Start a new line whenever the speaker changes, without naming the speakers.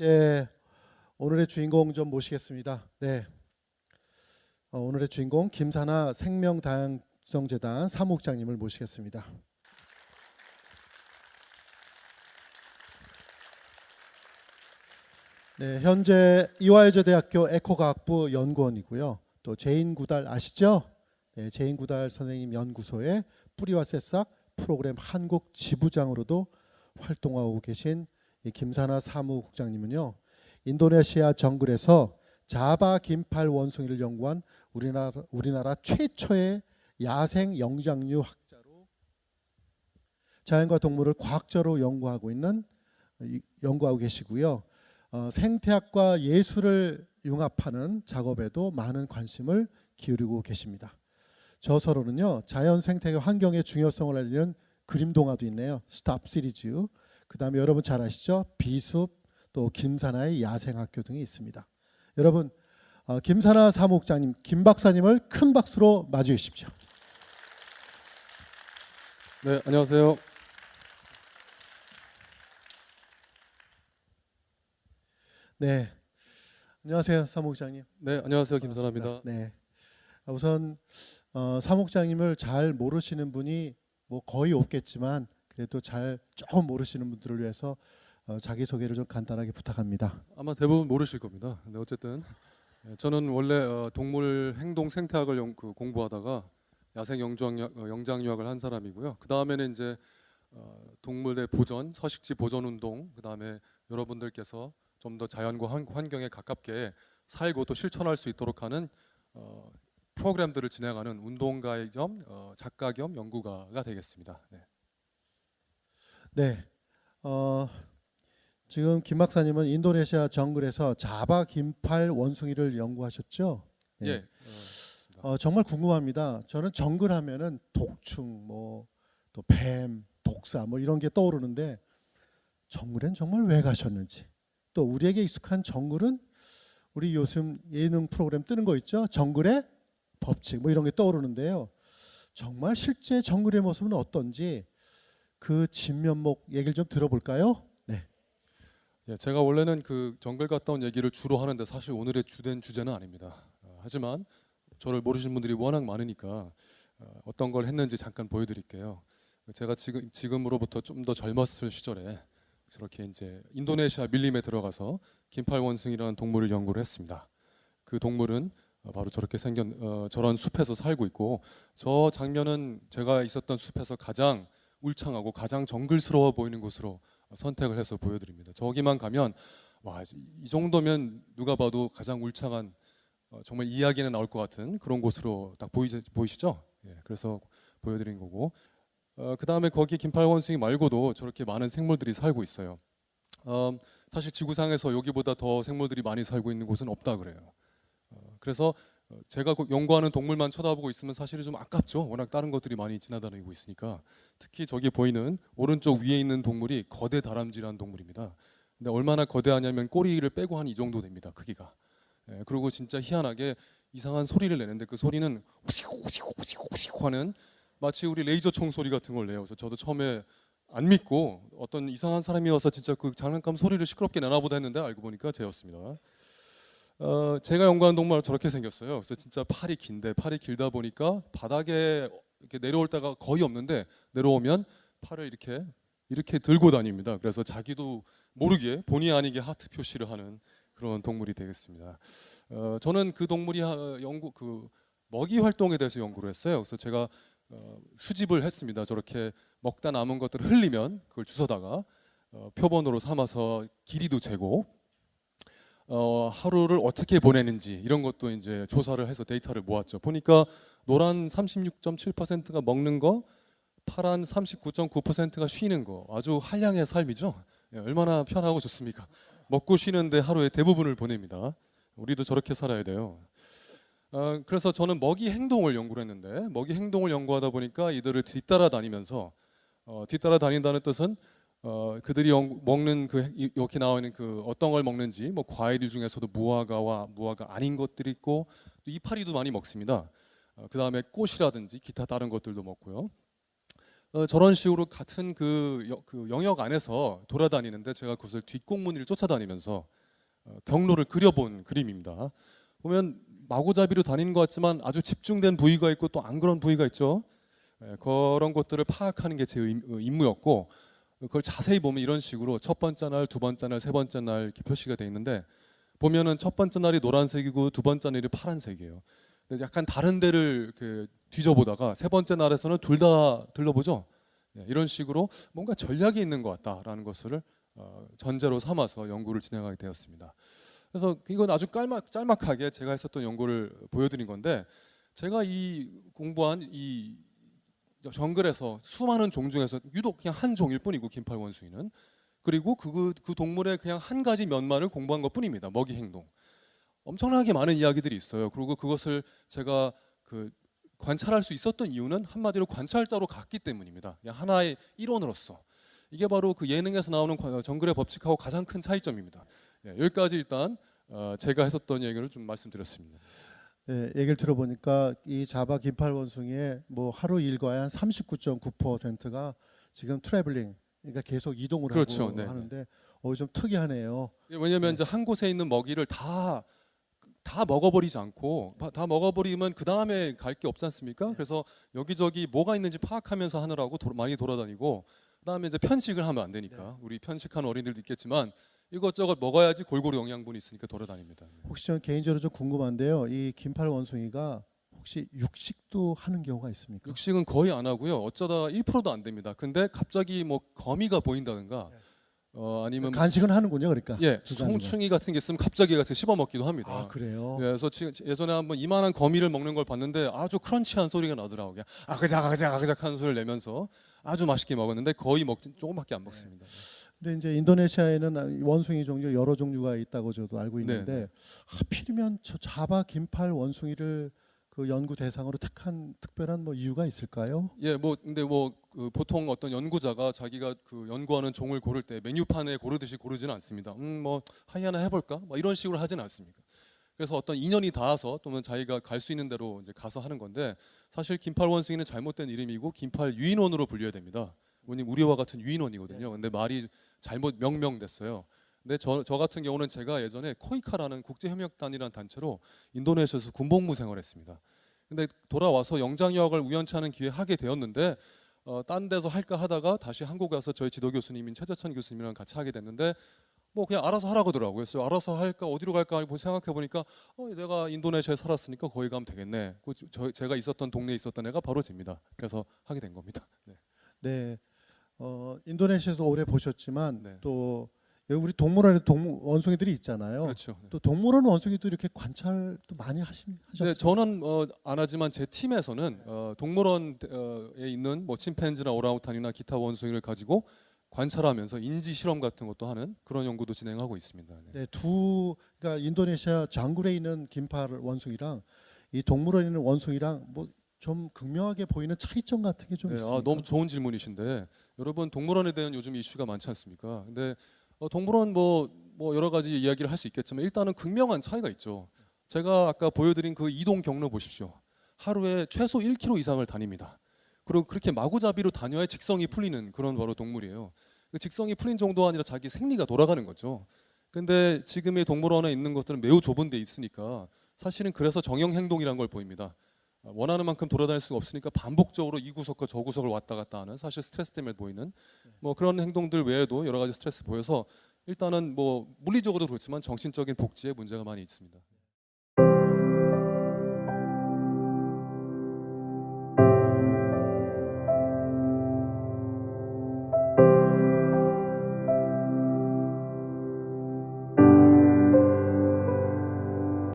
이제 오늘의 주인공 좀 모시겠습니다. 네, 오늘의 주인공 김사나 생명다양성재단 사무국장님을 모시겠습니다. 네, 현재 이화여자대학교 에코과학부 연구원이고요. 또 제인구달 아시죠? 네, 제인구달 선생님 연구소의 뿌리와 새싹 프로그램 한국 지부장으로도 활동하고 계신 이 김사나 사무국장님은요, 인도네시아 정글에서 자바 긴팔 원숭이를 연구한 우리나라 최초의 야생 영장류 학자로 자연과 동물을 과학적으로 연구하고 계시고요. 생태학과 예술을 융합하는 작업에도 많은 관심을 기울이고 계십니다. 저서로는요, 자연 생태계 환경의 중요성을 알리는 그림 동화도 있네요. 스탑 시리즈. 그 다음에 여러분 잘 아시죠? 비숲, 또 김사나의 야생학교 등이 있습니다. 여러분, 김사나 사무국장님, 김 박사님을 큰 박수로 맞이해 주십시오.
네, 안녕하세요.
네, 안녕하세요, 사무국장님.
네, 안녕하세요. 김사나입니다.
네, 우선 사무국장님을 잘 모르시는 분이 뭐 거의 없겠지만 그래도 조금 모르시는 분들을 위해서 자기소개를 좀 간단하게 부탁합니다.
아마 대부분 모르실 겁니다. 근데 어쨌든 저는 원래 동물 행동 생태학을 공부하다가 야생 영장류학을 한 사람이고요. 그 다음에는 이제 동물의 보전, 서식지 보전 운동, 그 다음에 여러분들께서 좀 더 자연과 환경에 가깝게 살고 또 실천할 수 있도록 하는 프로그램들을 진행하는 운동가 겸 작가 겸 연구가가 되겠습니다. 네.
네, 지금 김 박사님은 인도네시아 정글에서 자바 긴팔 원숭이를 연구하셨죠? 네.
예, 맞습니다.
정말 궁금합니다. 저는 정글 하면은 독충, 뭐 또 뱀, 독사 뭐 이런 게 떠오르는데 정글엔 정말 왜 가셨는지, 또 우리에게 익숙한 정글은 우리 요즘 예능 프로그램 뜨는 거 있죠? 정글의 법칙 뭐 이런 게 떠오르는데요. 정말 실제 정글의 모습은 어떤지 그 진면목 얘기를 좀 들어볼까요? 네.
예, 제가 원래는 그 정글 갔다 온 얘기를 주로 하는데 사실 오늘의 주된 주제는 아닙니다. 하지만 저를 모르시는 분들이 워낙 많으니까 어떤 걸 했는지 잠깐 보여드릴게요. 제가 지금으로부터 좀 더 젊었을 시절에 저렇게 이제 인도네시아 밀림에 들어가서 긴팔 원숭이라는 동물을 연구를 했습니다. 그 동물은 바로 저렇게 생긴 저런 숲에서 살고 있고, 저 장면은 제가 있었던 숲에서 가장 울창하고 가장 정글스러워 보이는 곳으로 선택을 해서 보여드립니다. 저기만 가면 와, 이 정도면 누가 봐도 가장 울창한 정말 이야기는 나올 것 같은 그런 곳으로 딱 보이시죠? 예, 그래서 보여드린 거고, 그 다음에 거기 긴팔 원숭이 말고도 저렇게 많은 생물들이 살고 있어요. 사실 지구상에서 여기보다 더 생물들이 많이 살고 있는 곳은 없다 그래요. 그래서 제가 연구하는 동물만 쳐다보고 있으면 사실은 좀 아깝죠. 워낙 다른 것들이 많이 지나다니고 있으니까. 특히 저기 보이는 오른쪽 위에 있는 동물이 거대 다람쥐라는 동물입니다. 근데 얼마나 거대하냐면 꼬리를 빼고 한 이 정도 됩니다. 크기가. 예, 그리고 진짜 희한하게 이상한 소리를 내는데 그 소리는 오시고 하는 마치 우리 레이저 총 소리 같은 걸 내요. 그래서 저도 처음에 안 믿고 어떤 이상한 사람이 와서 진짜 그 장난감 소리를 시끄럽게 내나 보다 했는데 알고 보니까 쟤였습니다. 제가 연구한 동물은 저렇게 생겼어요. 그래서 진짜 팔이 길다 보니까 바닥에 이렇게 내려올 때가 거의 없는데 내려오면 팔을 이렇게 들고 다닙니다. 그래서 자기도 모르게 본의 아니게 하트 표시를 하는 그런 동물이 되겠습니다. 저는 그 동물이 먹이 활동에 대해서 연구를 했어요. 그래서 제가 수집을 했습니다. 저렇게 먹다 남은 것들을 흘리면 그걸 주워다가 표본으로 삼아서 길이도 재고 하루를 어떻게 보내는지 이런 것도 이제 조사를 해서 데이터를 모았죠. 보니까 노란 36.7%가 먹는 거, 파란 39.9%가 쉬는 거, 아주 한량의 삶이죠. 얼마나 편하고 좋습니까? 먹고 쉬는데 하루의 대부분을 보냅니다. 우리도 저렇게 살아야 돼요. 그래서 저는 먹이 행동을 연구를 했는데, 먹이 행동을 연구하다 보니까 이들을 뒤따라다니면서 뒤따라다닌다는 뜻은 그들이 먹는 이렇게 나와 있는 그 어떤 걸 먹는지, 뭐 과일 중에서도 무화과와 무화과 아닌 것들이 있고 또 이파리도 많이 먹습니다. 그 다음에 꽃이라든지 기타 다른 것들도 먹고요. 저런 식으로 같은 그 영역 안에서 돌아다니는데 제가 그것을 뒷공무니를 쫓아다니면서 경로를 그려본 그림입니다. 보면 마구잡이로 다니는 것 같지만 아주 집중된 부위가 있고 또 안 그런 부위가 있죠. 그런 것들을 파악하는 게 제 임무였고, 그걸 자세히 보면 이런 식으로 첫 번째 날, 두 번째 날, 세 번째 날 이렇게 표시가 돼 있는데, 보면은 첫 번째 날이 노란색이고 두 번째 날이 파란색이에요. 근데 약간 다른 데를 뒤져보다가 세 번째 날에서는 둘 다 들러보죠. 이런 식으로 뭔가 전략이 있는 것 같다라는 것을 전제로 삼아서 연구를 진행하게 되었습니다. 그래서 이건 아주 짤막하게 제가 했었던 연구를 보여드린 건데, 제가 이 공부한 이 정글에서 수많은 종 중에서 유독 그냥 한 종일 뿐이고, 긴팔 원숭이는, 그리고 그 동물의 그냥 한 가지 면만을 공부한 것뿐입니다. 먹이 행동. 엄청나게 많은 이야기들이 있어요. 그리고 그것을 제가 관찰할 수 있었던 이유는 한마디로 관찰자로 갔기 때문입니다. 그냥 하나의 일원으로서. 이게 바로 그 예능에서 나오는 정글의 법칙하고 가장 큰 차이점입니다. 여기까지 일단 제가 했었던 얘기를 좀 말씀드렸습니다.
네, 얘기를 들어보니까 이 자바 긴팔 원숭이의 뭐 하루 일과의 한 39.9%가 지금 트래블링, 그러니까 계속 이동을
그렇죠.
하고
네,
하는데 좀 특이하네요.
왜냐하면
네.
이제 한 곳에 있는 먹이를 다 먹어버리지 않고, 다 먹어버리면 그 다음에 갈 게 없지 않습니까? 그래서 여기저기 뭐가 있는지 파악하면서 하느라고 많이 돌아다니고, 그다음에 이제 편식을 하면 안 되니까, 우리 편식하는 어린이들도 있겠지만 이것저것 먹어야지 골고루 영양분이 있으니까 돌아다닙니다.
혹시 전 개인적으로 좀 궁금한데요. 이 긴팔 원숭이가 혹시 육식도 하는 경우가 있습니까?
육식은 거의 안 하고요. 어쩌다 1%도 안 됩니다. 근데 갑자기 뭐 거미가 보인다든가, 아니면
간식은 하는군요, 그러니까. 중간중간.
송충이 같은 게 있으면 갑자기 가서 씹어 먹기도 합니다.
아, 그래요?
그래서 예전에 한번 이만한 거미를 먹는 걸 봤는데 아주 크런치한 소리가 나더라고요. 그냥 아그작 하는 소리를 내면서 아주 맛있게 먹었는데 거의 조금밖에 안 먹습니다.
근데 이제 인도네시아에는 원숭이 종류 여러 종류가 있다고 저도 알고 있는데
네.
하필이면 저 자바 긴팔 원숭이를 그 연구 대상으로 택한 특별한 뭐 이유가 있을까요?
근데 보통 어떤 연구자가 자기가 그 연구하는 종을 고를 때 메뉴판에 고르듯이 고르지는 않습니다. 뭐 하이하나 해볼까? 뭐 이런 식으로 하지는 않습니다. 그래서 어떤 인연이 닿아서 또는 자기가 갈 수 있는 대로 이제 가서 하는 건데, 사실 긴팔 원숭이는 잘못된 이름이고 긴팔 유인원으로 불려야 됩니다. 왜냐면 우리와 같은 유인원이거든요. 근데 말이 잘못 명명됐어요. 근데 저 같은 경우는 제가 예전에 코이카라는 국제협력단이라는 단체로 인도네시아에서 군복무 생활했습니다. 근데 돌아와서 영장 유학을 우연치 않은 기회에 하게 되었는데, 딴 데서 할까 하다가 다시 한국 와서 저희 지도 교수님인 최재천 교수님이랑 같이 하게 됐는데, 뭐 그냥 알아서 하라고 하더라고요. 그래서 알아서 할까 어디로 갈까 생각해 보니까 내가 인도네시아에 살았으니까 거기 가면 되겠네. 제가 있었던 동네에 있었던 애가 바로 집니다. 그래서 하게 된 겁니다. 네.
네, 인도네시아에서 오래 보셨지만
네.
또 여기 우리 동물원에 원숭이들이 있잖아요.
그렇죠.
또 동물원 원숭이도 이렇게 관찰도 많이 하셨어요?
네, 저는 안 하지만 제 팀에서는 동물원에 있는 뭐 침팬지나 오랑우탄이나 기타 원숭이를 가지고 관찰하면서 인지 실험 같은 것도 하는 그런 연구도 진행하고 있습니다. 네.
네, 그러니까 인도네시아 장굴에 있는 긴팔 원숭이랑 이 동물원에 있는 원숭이랑 뭐 좀 극명하게 보이는 차이점 같은 게 좀 있습니까?
너무 좋은 질문이신데, 여러분 동물원에 대한 요즘 이슈가 많지 않습니까? 근데 동물원 뭐 여러 가지 이야기를 할 수 있겠지만 일단은 극명한 차이가 있죠. 제가 아까 보여드린 그 이동 경로 보십시오. 하루에 최소 1km 이상을 다닙니다. 그리고 그렇게 마구잡이로 다녀야 직성이 풀리는 그런 바로 동물이에요. 그 직성이 풀린 정도가 아니라 자기 생리가 돌아가는 거죠. 근데 지금의 동물원에 있는 것들은 매우 좁은 데 있으니까 사실은 그래서 정형 행동이란 걸 보입니다. 원하는 만큼 돌아다닐 수가 없으니까 반복적으로 이 구석과 저 구석을 왔다 갔다 하는, 사실 스트레스 때문에 보이는 뭐 그런 행동들 외에도 여러 가지 스트레스 보여서 일단은 뭐 물리적으로도 그렇지만 정신적인 복지에 문제가 많이 있습니다.